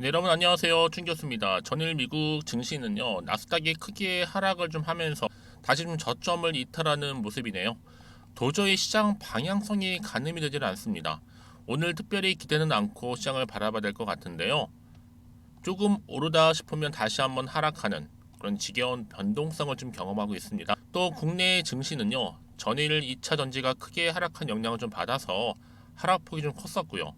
네, 여러분 안녕하세요. 춘교수입니다. 전일 미국 증시는요, 나스닥이 크게 하락을 좀 하면서 다시 좀 저점을 이탈하는 모습이네요. 도저히 시장 방향성이 가늠이 되질 않습니다. 오늘 특별히 기대는 않고 시장을 바라봐야 될 것 같은데요. 조금 오르다 싶으면 다시 한번 하락하는 그런 지겨운 변동성을 좀 경험하고 있습니다. 또 국내 증시는요, 전일 2차 전지가 크게 하락한 영향을 좀 받아서 하락폭이 좀 컸었고요.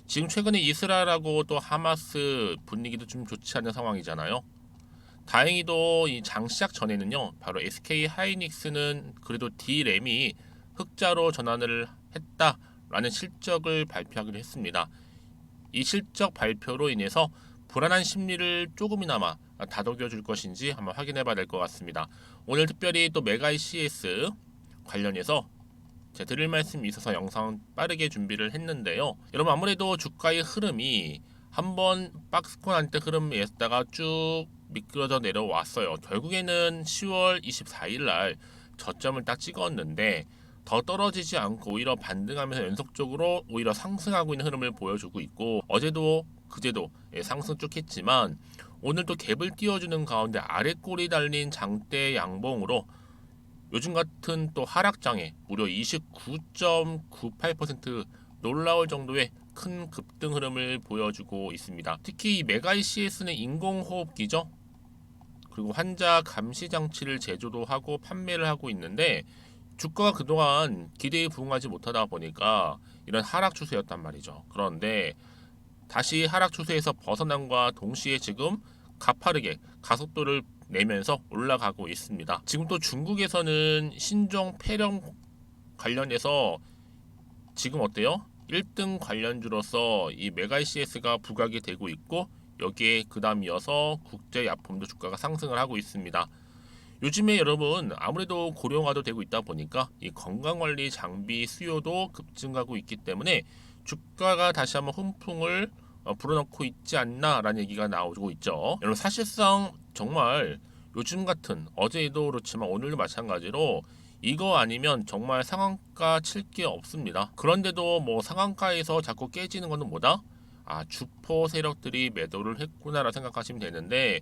지금 최근에 이스라엘하고 또 하마스 분위기도 좀 좋지 않은 상황이잖아요. 다행히도 이 장 시작 전에는요, 바로 SK 하이닉스는 그래도 D램이 흑자로 전환을 했다라는 실적을 발표하기로 했습니다. 이 실적 발표로 인해서 불안한 심리를 조금이나마 다독여 줄 것인지 한번 확인해 봐야 될 것 같습니다. 오늘 특별히 또 메가이 CS 관련해서 제가 드릴 말씀이 있어서 영상 빠르게 준비를 했는데요. 여러분 아무래도 주가의 흐름이 한번 박스권 한때 흐름이었다가 쭉 미끄러져 내려왔어요. 결국에는 10월 24일 날 저점을 딱 찍었는데 더 떨어지지 않고 오히려 반등하면서 연속적으로 오히려 상승하고 있는 흐름을 보여주고 있고 어제도 그제도 상승 쭉 했지만 오늘도 갭을 띄워주는 가운데 아래 꼬리 달린 장대 양봉으로 요즘 같은 또 하락장에 무려 29.98% 놀라울 정도의 큰 급등 흐름을 보여주고 있습니다. 특히 이 메가이 CS는 인공호흡기죠. 그리고 환자 감시 장치를 제조도 하고 판매를 하고 있는데 주가가 그동안 기대에 부응하지 못하다 보니까 이런 하락 추세였단 말이죠. 그런데 다시 하락 추세에서 벗어남과 동시에 지금 가파르게 가속도를 내면서 올라가고 있습니다. 지금 또 중국에서는 신종 폐렴 관련해서 지금 어때요? 1등 관련주로서 이 메가 CS가 부각이 되고 있고 여기에 그 다음 이어서 국제약품도 주가가 상승을 하고 있습니다. 요즘에 여러분 아무래도 고령화도 되고 있다 보니까 이 건강관리 장비 수요도 급증하고 있기 때문에 주가가 다시 한번 훈풍을 불어넣고 있지 않나라는 얘기가 나오고 있죠. 여러분 사실상 정말 요즘 같은 어제도 그렇지만 오늘도 마찬가지로 이거 아니면 정말 상한가 칠 게 없습니다. 그런데도 뭐 상한가에서 자꾸 깨지는 거는 뭐다? 아, 주포 세력들이 매도를 했구나라 생각하시면 되는데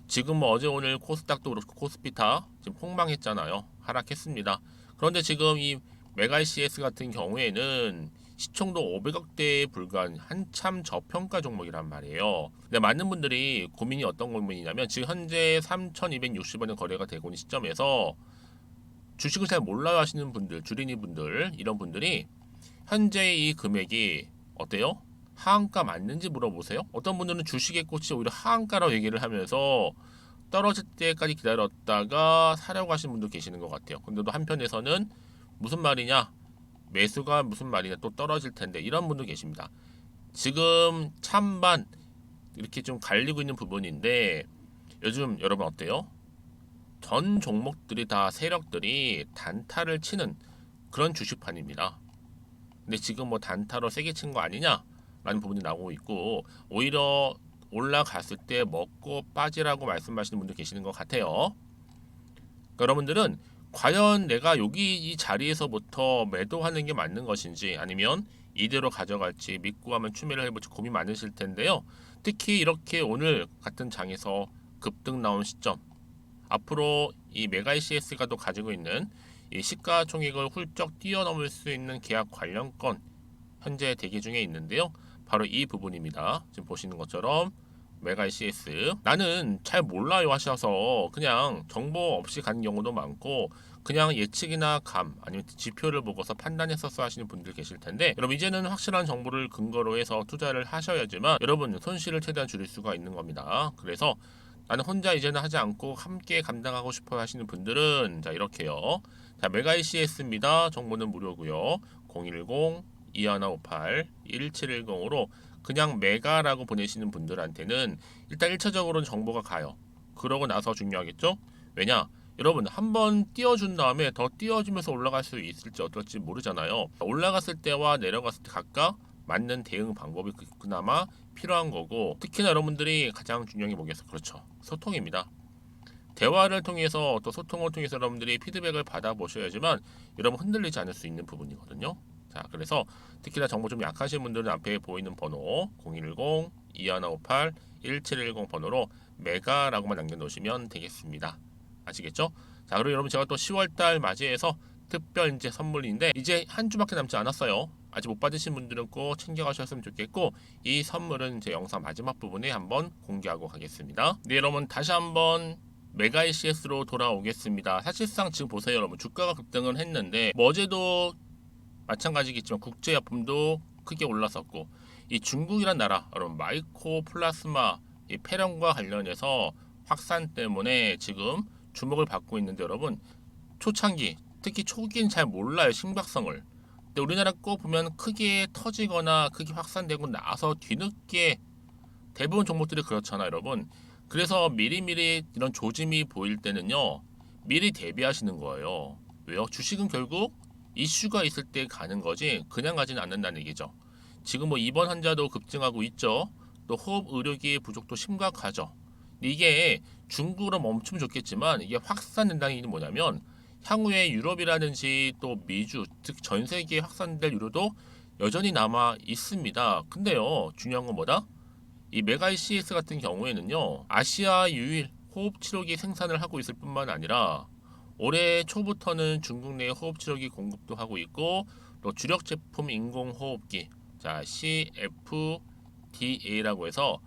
지금 뭐 어제 오늘 코스닥도 그렇고 코스피타 지금 폭망했잖아요. 하락했습니다. 그런데 지금 이 메가 CS 같은 경우에는 시총도 500억대에 불과한 한참 저평가 종목이란 말이에요. 근데 많은 분들이 고민이 어떤 고민이냐면 지금 현재 3,260원에 거래가 되고 있는 시점에서 주식을 잘 몰라 하시는 분들, 주린이 분들 이런 분들이 현재 이 금액이 어때요? 하한가 맞는지 물어보세요. 어떤 분들은 주식의 꽃이 오히려 하한가라고 얘기를 하면서 떨어질 때까지 기다렸다가 사려고 하시는 분도 계시는 것 같아요. 근데 또 한편에서는 무슨 말이냐? 매수가 무슨 말이냐? 또 떨어질 텐데 이런 분도 계십니다. 지금 찬반 이렇게 좀 갈리고 있는 부분인데 요즘 여러분 어때요? 전 종목들이 다 세력들이 단타를 치는 그런 주식판입니다. 근데 지금 뭐 단타로 세게 친 거 아니냐라는 부분이 나오고 있고 오히려 올라갔을 때 먹고 빠지라고 말씀하시는 분도 계시는 것 같아요. 그러니까 여러분들은 과연 내가 여기 이 자리에서부터 매도하는 게 맞는 것인지 아니면 이대로 가져갈지 믿고 하면 추매를 해볼지 고민 많으실 텐데요. 특히 이렇게 오늘 같은 장에서 급등 나온 시점 앞으로 이 메가이 CS가 또 가지고 있는 이 시가총액을 훌쩍 뛰어넘을 수 있는 계약 관련 건 현재 대기 중에 있는데요. 바로 이 부분입니다. 지금 보시는 것처럼 메가이 CS 나는 잘 몰라요 하셔서 그냥 정보 없이 가는 경우도 많고 그냥 예측이나 감 아니면 지표를 보고서 판단했었어 하시는 분들 계실 텐데 여러분 이제는 확실한 정보를 근거로 해서 투자를 하셔야지만 여러분 손실을 최대한 줄일 수가 있는 겁니다. 그래서 나는 혼자 이제는 하지 않고 함께 감당하고 싶어 하시는 분들은 자 이렇게요. 자 메가이 CS입니다. 정보는 무료고요. 010 2158 1710으로 그냥 메가라고 보내시는 분들한테는 일단 1차적으로는 정보가 가요. 그러고 나서 중요하겠죠? 왜냐? 여러분 한번 띄워준 다음에 더 띄워주면서 올라갈 수 있을지 어떨지 모르잖아요. 올라갔을 때와 내려갔을 때 각각 맞는 대응 방법이 그나마 필요한 거고 특히나 여러분들이 가장 중요한 게 뭐겠어요? 그렇죠. 소통입니다. 대화를 통해서 또 소통을 통해서 여러분들이 피드백을 받아보셔야지만 여러분 흔들리지 않을 수 있는 부분이거든요. 자, 그래서 특히나 정보 좀 약하신 분들은 앞에 보이는 번호 010-2158-1710 번호로 메가라고만 남겨놓으시면 되겠습니다. 아시겠죠? 자, 그리고 여러분 제가 또 10월달 맞이해서 특별 이제 선물인데 이제 한 주밖에 남지 않았어요. 아직 못 받으신 분들은 꼭 챙겨가셨으면 좋겠고, 이 선물은 제 영상 마지막 부분에 한번 공개하고 가겠습니다. 네, 여러분 다시 한번 메가 ECS로 돌아오겠습니다. 사실상 지금 보세요, 여러분 주가가 급등을 했는데 어제도 마찬가지겠지만 국제약품도 크게 올랐었고, 이 중국이란 나라 여러분 마이코 플라스마 이 폐렴과 관련해서 확산 때문에 지금 주목을 받고 있는데, 여러분 초창기 특히 초기는 잘 몰라요, 심각성을. 근데 우리나라 거 보면 크게 터지거나 크게 확산되고 나서 뒤늦게 대부분 종목들이 그렇잖아요, 여러분. 그래서 미리미리 이런 조짐이 보일 때는요, 미리 대비하시는 거예요. 왜요? 주식은 결국 이슈가 있을 때 가는 거지 그냥 가지는 않는다는 얘기죠. 지금 뭐 입원 환자도 급증하고 있죠. 또 호흡 의료기 부족도 심각하죠. 이게 중국으로 멈추면 좋겠지만 이게 확산된다는 얘기는 뭐냐면 향후에 유럽이라든지 또 미주, 즉 전 세계에 확산될 유료도 여전히 남아 있습니다. 근데요, 중요한 건 뭐다? 이 메가 ECS 같은 경우에는요, 아시아 유일 호흡 치료기 생산을 하고 있을 뿐만 아니라 올해 초부터는 중국 내 호흡 치료기 공급도 하고 있고, 또 주력 제품 인공호흡기, 자 CFDA라고 해서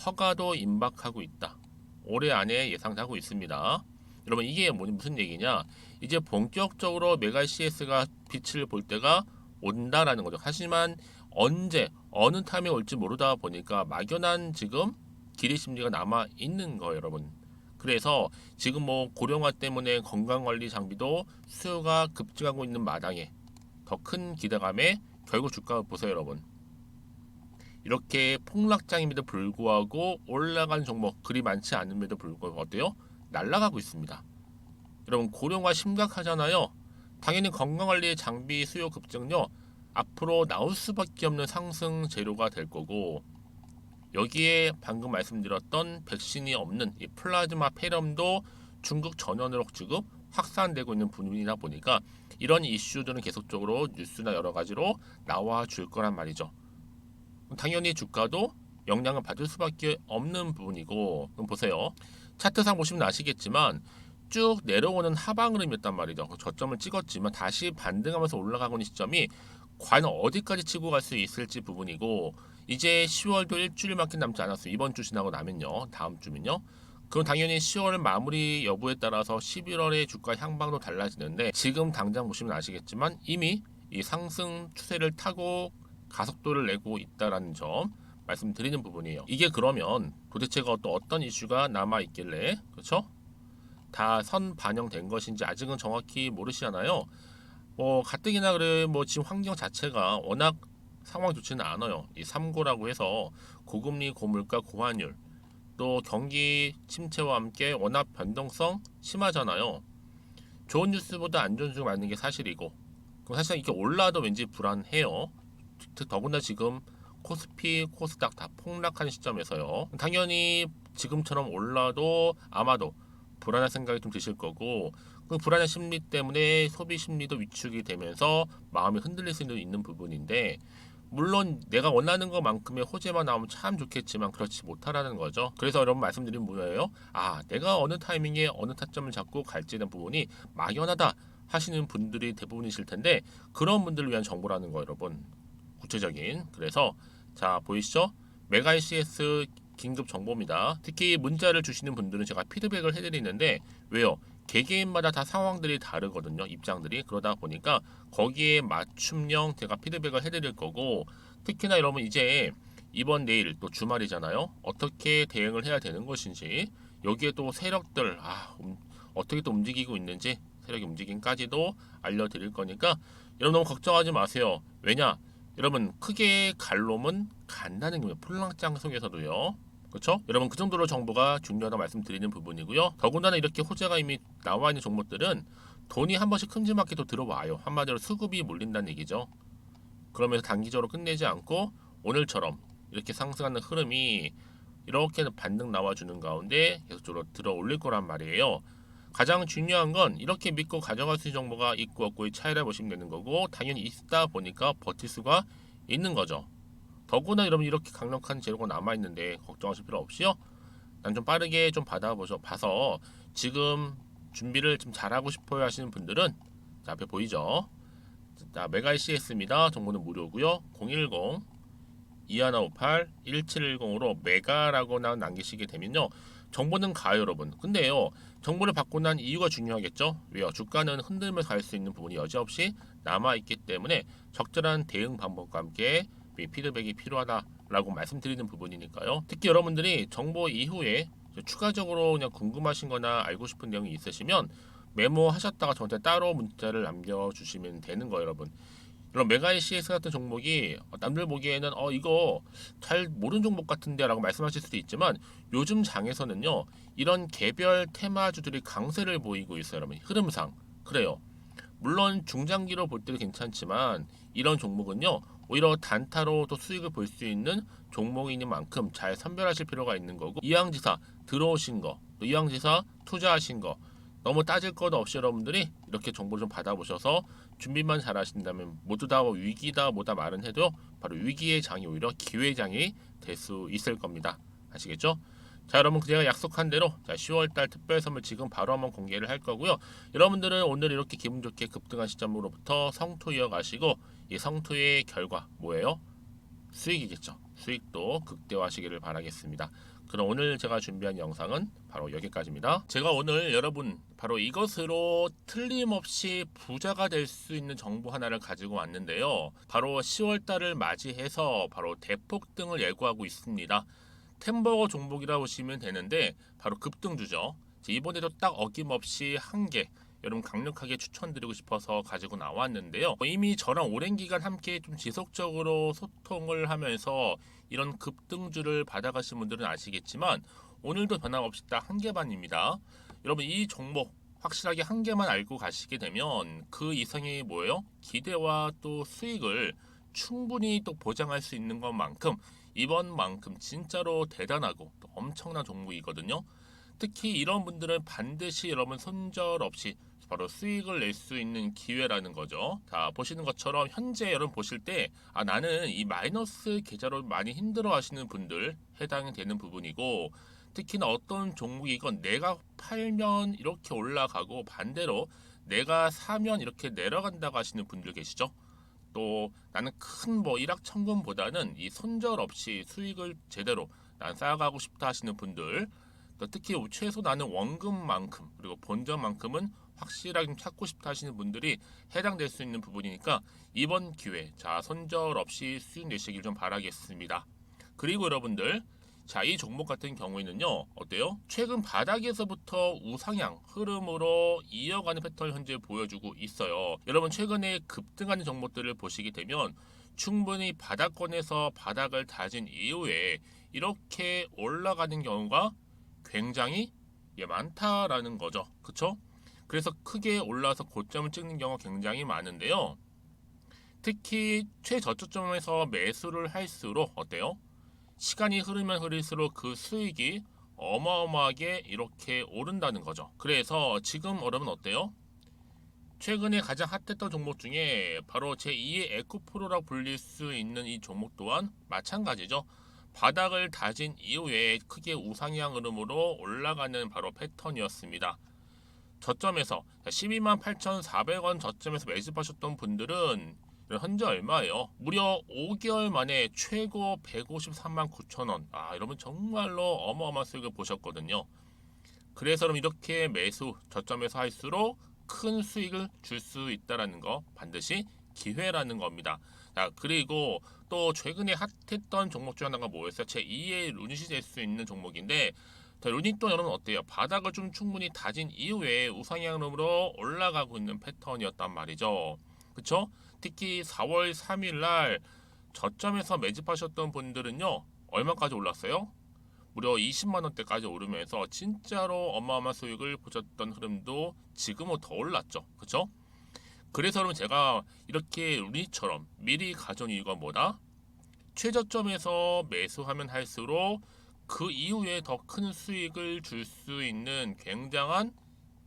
허가도 임박하고 있다. 올해 안에 예상하고 있습니다. 여러분 이게 무슨 얘기냐? 이제 본격적으로 메가 CS가 빛을 볼 때가 온다라는 거죠. 하지만 언제 어느 타임에 올지 모르다 보니까 막연한 지금 기대 심리가 남아 있는 거예요, 여러분. 그래서 지금 뭐 고령화 때문에 건강관리 장비도 수요가 급증하고 있는 마당에 더 큰 기대감에 결국 주가 보세요, 여러분. 이렇게 폭락장임에도 불구하고 올라간 종목 그리 많지 않음에도 불구하고 어때요? 날아가고 있습니다. 여러분 고령화 심각하잖아요. 당연히 건강관리 장비 수요 급증요, 앞으로 나올 수밖에 없는 상승 재료가 될 거고, 여기에 방금 말씀드렸던 백신이 없는 이 플라즈마 폐렴도 중국 전원으로 지금 확산되고 있는 분위기다 보니까 이런 이슈들은 계속적으로 뉴스나 여러 가지로 나와 줄 거란 말이죠. 당연히 주가도 영향을 받을 수밖에 없는 부분이고, 그럼 보세요. 차트상 보시면 아시겠지만 쭉 내려오는 하방 흐름이었단 말이죠. 저점을 찍었지만 다시 반등하면서 올라가고 있는 시점이 과연 어디까지 치고 갈 수 있을지 부분이고, 이제 10월도 일주일밖에 남지 않았어요. 이번 주 지나고 나면요, 다음 주면요. 그럼 당연히 10월 마무리 여부에 따라서 11월의 주가 향방도 달라지는데, 지금 당장 보시면 아시겠지만 이미 이 상승 추세를 타고 가속도를 내고 있다라는 점 말씀드리는 부분이에요. 이게 그러면 도대체가 또 어떤 이슈가 남아 있길래, 그렇죠? 다 선 반영된 것인지 아직은 정확히 모르시잖아요. 뭐 가뜩이나 그래, 뭐 지금 환경 자체가 워낙 상황 좋지는 않아요. 이 3고라고 해서 고금리, 고물가, 고환율, 또 경기 침체와 함께 워낙 변동성 심하잖아요. 좋은 뉴스보다 안 좋은 뉴스가 많은 게 사실이고, 그럼 사실 이렇게 올라도 왠지 불안해요. 더군다나 지금 코스피, 코스닥 다 폭락한 시점에서요. 당연히 지금처럼 올라도 아마도 불안한 생각이 좀 드실 거고, 그 불안한 심리 때문에 소비 심리도 위축이 되면서 마음이 흔들릴 수도 있는 부분인데, 물론 내가 원하는 것만큼의 호재만 나오면 참 좋겠지만 그렇지 못하라는 거죠. 그래서 여러분 말씀드린 뭐예요? 아, 내가 어느 타이밍에 어느 타점을 잡고 갈지에 대한 부분이 막연하다 하시는 분들이 대부분이실 텐데, 그런 분들을 위한 정보라는 거 여러분. 구체적인. 그래서 자 보이시죠? 메가 ECS 긴급 정보입니다. 특히 문자를 주시는 분들은 제가 피드백을 해드리는데, 왜요? 개개인마다 다 상황들이 다르거든요, 입장들이. 그러다 보니까 거기에 맞춤형 제가 피드백을 해드릴 거고, 특히나 여러분 이제 이번 내일 또 주말이잖아요. 어떻게 대응을 해야 되는 것인지, 여기에 또 세력들 어떻게 또 움직이고 있는지 세력의 움직임까지도 알려드릴 거니까 여러분 너무 걱정하지 마세요. 왜냐? 여러분 크게 갈 놈은 간다는 겁니다. 폴랑장 속에서도요. 그렇죠? 여러분 그 정도로 정보가 중요하다 말씀드리는 부분이고요. 더군다나 이렇게 호재가 이미 나와 있는 종목들은 돈이 한 번씩 큼지막하게 또 들어와요. 한마디로 수급이 몰린다는 얘기죠. 그러면서 단기적으로 끝내지 않고 오늘처럼 이렇게 상승하는 흐름이 이렇게 반등 나와주는 가운데 계속적으로 들어 올릴 거란 말이에요. 가장 중요한 건 이렇게 믿고 가져갈 수 있는 정보가 있고 없고의 차이를 보시면 되는 거고, 당연히 있다 보니까 버틸 수가 있는 거죠. 더구나 여러분 이렇게 강력한 재료가 남아있는데 걱정하실 필요 없이요. 난 좀 빠르게 좀 봐서 지금 준비를 좀 잘하고 싶어요 하시는 분들은 자, 앞에 보이죠? 자, 메가 CS입니다. 정보는 무료고요. 010 2158 1710으로 메가라고 남기시게 되면요, 정보는 가요 여러분. 근데요, 정보를 받고 난 이유가 중요하겠죠. 왜요? 주가는 흔들면서 갈 수 있는 부분이 여지없이 남아있기 때문에 적절한 대응 방법과 함께 피드백이 필요하다라고 말씀드리는 부분이니까요. 특히 여러분들이 정보 이후에 추가적으로 그냥 궁금하신 거나 알고 싶은 내용이 있으시면 메모하셨다가 저한테 따로 문자를 남겨주시면 되는 거예요 여러분. 이런 메가이 CS 같은 종목이 남들 보기에는 이거 잘 모르는 종목 같은데 라고 말씀하실 수도 있지만, 요즘 장에서는요 이런 개별 테마주들이 강세를 보이고 있어요 여러분. 흐름상 그래요. 물론 중장기로 볼 때도 괜찮지만 이런 종목은요 오히려 단타로 또 수익을 볼 수 있는 종목인 만큼 잘 선별하실 필요가 있는 거고, 이왕지사 들어오신 거, 또 이왕지사 투자하신 거 너무 따질 것 없이 여러분들이 이렇게 정보를 좀 받아보셔서 준비만 잘 하신다면 모두 다 위기다 뭐다 말은 해도 바로 위기의 장이 오히려 기회의 장이 될 수 있을 겁니다. 아시겠죠? 자, 여러분 제가 약속한 대로 10월달 특별 선물 지금 바로 한번 공개를 할 거고요. 여러분들은 오늘 이렇게 기분 좋게 급등한 시점으로부터 성투 이어가시고, 이 성투의 결과 뭐예요? 수익이겠죠. 수익도 극대화하시기를 바라겠습니다. 그럼 오늘 제가 준비한 영상은 바로 여기까지입니다. 제가 오늘 여러분 바로 이것으로 틀림없이 부자가 될 수 있는 정보 하나를 가지고 왔는데요. 바로 10월달을 맞이해서 바로 대폭등을 예고하고 있습니다. 템버거 종목이라고 보시면 되는데 바로 급등주죠. 이번에도 딱 어김없이 한 개 여러분 강력하게 추천드리고 싶어서 가지고 나왔는데요. 이미 저랑 오랜 기간 함께 좀 지속적으로 소통을 하면서 이런 급등주를 받아가신 분들은 아시겠지만 오늘도 변함없이 딱 한 개만입니다. 여러분 이 종목 확실하게 한 개만 알고 가시게 되면 그 이상이 뭐예요? 기대와 또 수익을 충분히 또 보장할 수 있는 것만큼 이번만큼 진짜로 대단하고 또 엄청난 종목이거든요. 특히 이런 분들은 반드시 여러분 손절 없이 바로 수익을 낼 수 있는 기회라는 거죠. 자, 보시는 것처럼 현재 여러분 보실 때 나는 이 마이너스 계좌로 많이 힘들어 하시는 분들 해당이 되는 부분이고, 특히나 어떤 종목이건 내가 팔면 이렇게 올라가고 반대로 내가 사면 이렇게 내려간다고 하시는 분들 계시죠. 또 나는 큰 일확천금보다는 이 손절 없이 수익을 제대로 난 쌓아가고 싶다 하시는 분들, 또 특히 최소 나는 원금만큼 그리고 본전만큼은 확실하게 좀 찾고 싶다 하시는 분들이 해당될 수 있는 부분이니까 이번 기회 손절 없이 수익 내시길 좀 바라겠습니다. 그리고 여러분들 이 종목 같은 경우에는요 어때요? 최근 바닥에서부터 우상향 흐름으로 이어가는 패턴을 현재 보여주고 있어요. 여러분 최근에 급등하는 종목들을 보시게 되면 충분히 바닥권에서 바닥을 다진 이후에 이렇게 올라가는 경우가 굉장히 많다라는 거죠. 그쵸? 그래서 크게 올라서 고점을 찍는 경우가 굉장히 많은데요. 특히 최저점에서 매수를 할수록 어때요? 시간이 흐르면 흐를수록 그 수익이 어마어마하게 이렇게 오른다는 거죠. 그래서 지금 여러분 어때요? 최근에 가장 핫했던 종목 중에 바로 제2의 에코프로라고 불릴 수 있는 이 종목 또한 마찬가지죠. 바닥을 다진 이후에 크게 우상향 흐름으로 올라가는 바로 패턴이었습니다. 저점에서 128,400원 저점에서 매집하셨던 분들은 현재 얼마예요? 무려 5개월 만에 최고 153만 9천원. 여러분 정말로 어마어마한 수익을 보셨거든요. 그래서 여러분 이렇게 매수 저점에서 할수록 큰 수익을 줄 수 있다는 거 반드시 기회라는 겁니다. 그리고 또 최근에 핫했던 종목 중 하나가 뭐였어요? 제2의 루닛이 될 수 있는 종목인데, 루닛도 여러분 어때요? 바닥을 좀 충분히 다진 이후에 우상향으로 올라가고 있는 패턴이었단 말이죠. 그쵸? 특히 4월 3일 날 저점에서 매집하셨던 분들은요 얼마까지 올랐어요? 무려 20만 원대까지 오르면서 진짜로 어마어마한 수익을 보셨던 흐름도 지금은 더 올랐죠. 그쵸? 그래서 여러분 제가 이렇게 루닛처럼 미리 가져온 이유가 뭐다? 최저점에서 매수하면 할수록 그 이후에 더 큰 수익을 줄 수 있는 굉장한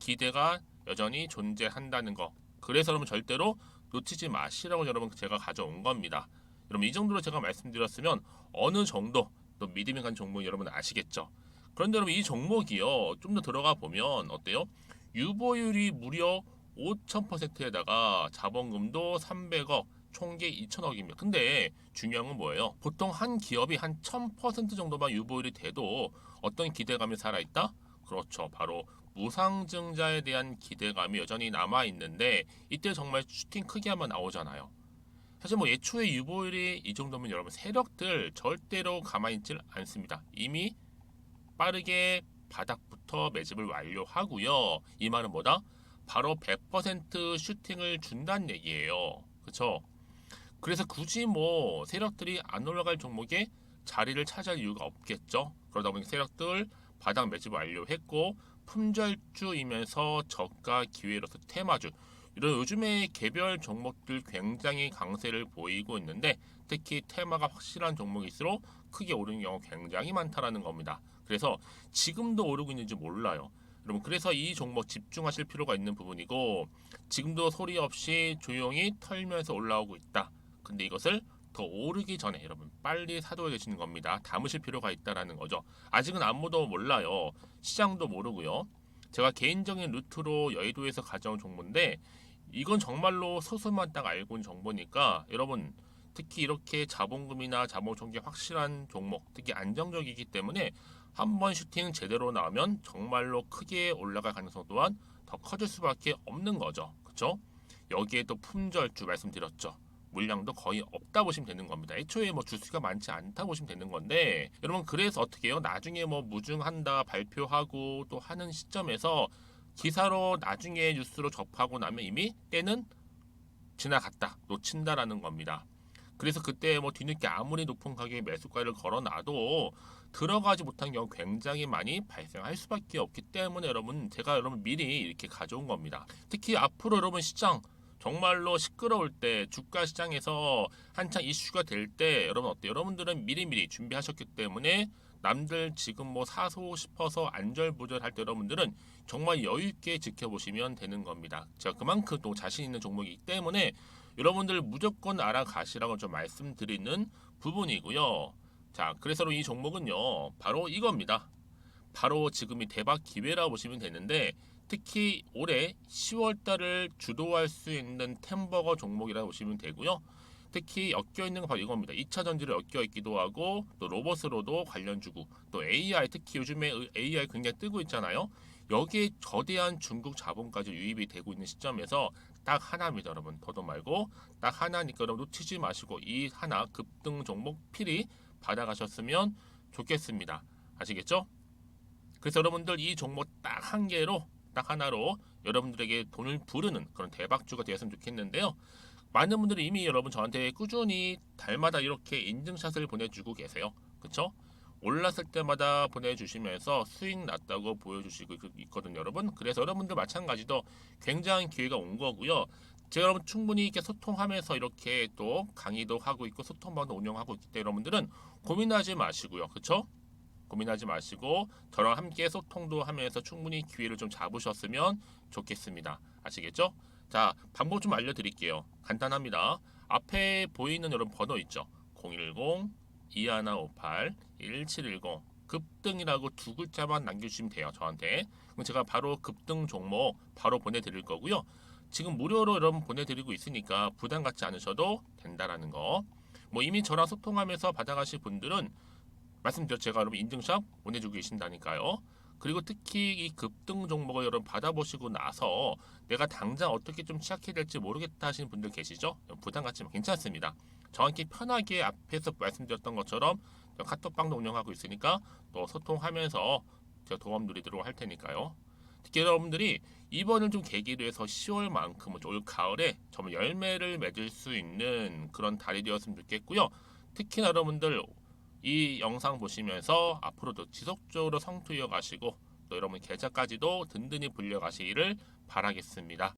기대가 여전히 존재한다는 거. 그래서 여러분 절대로 놓치지 마시라고 여러분 제가 가져온 겁니다. 여러분 이 정도로 제가 말씀드렸으면 어느 정도 또 믿음이 간 종목 여러분 아시겠죠? 그런데 여러분 이 종목이요 좀 더 들어가 보면 어때요? 유보율이 무려 5000%에다가 자본금도 300억, 총계 2천억입니다. 근데 중요한 건 뭐예요? 보통 한 기업이 한 1000% 정도만 유보율이 돼도 어떤 기대감이 살아있다? 그렇죠. 바로 무상증자에 대한 기대감이 여전히 남아있는데 이때 정말 슈팅 크게 한번 나오잖아요. 사실 뭐 예초에 유보율이 이 정도면 여러분 세력들 절대로 가만히 있질 않습니다. 이미 빠르게 바닥부터 매집을 완료하고요. 이 말은 뭐다? 바로 100% 슈팅을 준다는 얘기예요. 그렇죠? 그래서 굳이 뭐 세력들이 안 올라갈 종목에 자리를 차지할 이유가 없겠죠. 그러다 보니 세력들 바닥 매집 완료했고 품절주이면서 저가 기회로서 테마주 이런 요즘에 개별 종목들 굉장히 강세를 보이고 있는데 특히 테마가 확실한 종목일수록 크게 오르는 경우 굉장히 많다라는 겁니다. 그래서 지금도 오르고 있는지 몰라요. 여러분 그래서 이 종목 집중하실 필요가 있는 부분이고 지금도 소리 없이 조용히 털면서 올라오고 있다. 근데 이것을 더 오르기 전에 여러분 빨리 사둬야 되시는 겁니다. 담으실 필요가 있다라는 거죠. 아직은 아무도 몰라요. 시장도 모르고요. 제가 개인적인 루트로 여의도에서 가져온 정보인데 이건 정말로 소수만 딱 알고 있는 정보니까 여러분 특히 이렇게 자본금이나 자본 총계 확실한 종목 특히 안정적이기 때문에 한번 슈팅 제대로 나오면 정말로 크게 올라갈 가능성 또한 더 커질 수밖에 없는 거죠. 그렇죠? 여기에 또 품절주 말씀드렸죠. 물량도 거의 없다 보시면 되는 겁니다. 애초에 뭐 주수가 많지 않다 보시면 되는 건데 여러분 그래서 어떻게 해요? 나중에 뭐 무증한다 발표하고 또 하는 시점에서 기사로 나중에 뉴스로 접하고 나면 이미 때는 지나갔다 놓친다라는 겁니다. 그래서 그때 뭐 뒤늦게 아무리 높은 가격에 매수가를 걸어놔도 들어가지 못한 경우 굉장히 많이 발생할 수밖에 없기 때문에 여러분 제가 여러분 미리 이렇게 가져온 겁니다. 특히 앞으로 여러분 시장 정말로 시끄러울 때 주가 시장에서 한창 이슈가 될 때 여러분 어때요? 여러분들은 미리미리 준비하셨기 때문에 남들 지금 뭐 사소 싶어서 안절부절할 때 여러분들은 정말 여유 있게 지켜보시면 되는 겁니다. 제가 그만큼 또 자신 있는 종목이기 때문에 여러분들 무조건 알아가시라고 좀 말씀드리는 부분이고요. 자, 그래서 이 종목은요, 바로 이겁니다. 바로 지금이 대박 기회라고 보시면 되는데 특히 올해 10월 달을 주도할 수 있는 템버거 종목이라고 보시면 되고요. 특히 엮여 있는 건 바로 이겁니다. 2차 전지를 엮여 있기도 하고 또 로봇으로도 관련 주고 또 AI 특히 요즘에 AI 굉장히 뜨고 있잖아요. 여기에 거대한 중국 자본까지 유입이 되고 있는 시점에서 딱 하나입니다, 여러분. 더도 말고 딱 하나니까 여러분 놓치지 마시고 이 하나 급등 종목 필히 받아가셨으면 좋겠습니다. 아시겠죠? 그래서 여러분들 이 종목 딱 한 개로 딱 하나로 여러분들에게 돈을 부르는 그런 대박주가 되었으면 좋겠는데요. 많은 분들이 이미 여러분 저한테 꾸준히 달마다 이렇게 인증샷을 보내주고 계세요. 그쵸? 올랐을 때마다 보내주시면서 수익 났다고 보여주시고 있거든요, 여러분. 그래서 여러분들 마찬가지도 굉장한 기회가 온 거고요. 제가 여러분 충분히 이렇게 소통하면서 이렇게 또 강의도 하고 있고 소통방도 운영하고 있기 때문에 여러분들은 고민하지 마시고요. 그쵸? 고민하지 마시고 저랑 함께 소통도 하면서 충분히 기회를 좀 잡으셨으면 좋겠습니다. 아시겠죠? 자, 방법 좀 알려드릴게요. 간단합니다. 앞에 보이는 여러분 번호 있죠? 010-2158-1710 급등이라고 두 글자만 남겨주시면 돼요. 저한테. 그럼 제가 바로 급등 종목 바로 보내드릴 거고요. 지금 무료로 여러분 보내드리고 있으니까 부담 갖지 않으셔도 된다라는 거. 뭐 이미 저랑 소통하면서 받아가실 분들은 말씀드렸죠. 제가 여러분 인증샷 보내주고 계신다니까요. 그리고 특히 이 급등 종목을 여러분 받아보시고 나서 내가 당장 어떻게 좀 시작해야 될지 모르겠다 하시는 분들 계시죠? 부담 갖지만 괜찮습니다. 저한테 편하게 앞에서 말씀드렸던 것처럼 카톡방도 운영하고 있으니까 또 소통하면서 제가 도움 드리도록 할 테니까요. 특히 여러분들이 이번을 좀 계기로 해서 10월만큼은 올 가을에 정말 열매를 맺을 수 있는 그런 달이 되었으면 좋겠고요. 특히나 여러분들 이 영상 보시면서 앞으로도 지속적으로 성투 이어가시고 또 여러분 계좌까지도 든든히 불려가시기를 바라겠습니다.